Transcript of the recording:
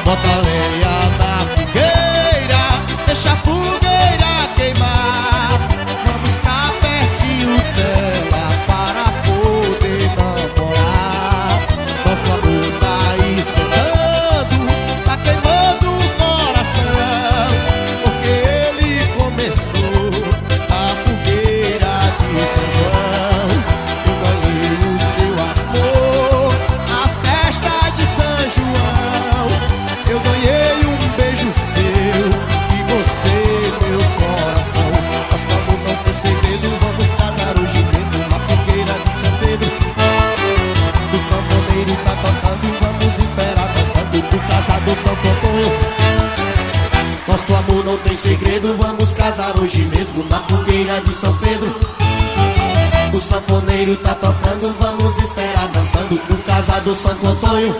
Bota lenha na fogueira, deixa a fogueira queimar. Vamos pra pertinho dela para poder namorar. Nosso amor tá esquentando, tá queimando o coração, porque ele começou a fogueira de São João. Eu ganhei o seu amor, a festa de São João. Eu ganhei um beijo seu e você, meu coração. Nosso amor não tem segredo, vamos casar hoje mesmo na fogueira de São Pedro. O sanfoneiro tá tocando, vamos esperar dançando pro casado Santo Antônio. Nosso amor não tem segredo, vamos casar hoje mesmo na fogueira de São Pedro. O sanfoneiro tá tocando, vamos esperar dançando pro casado Santo Antônio.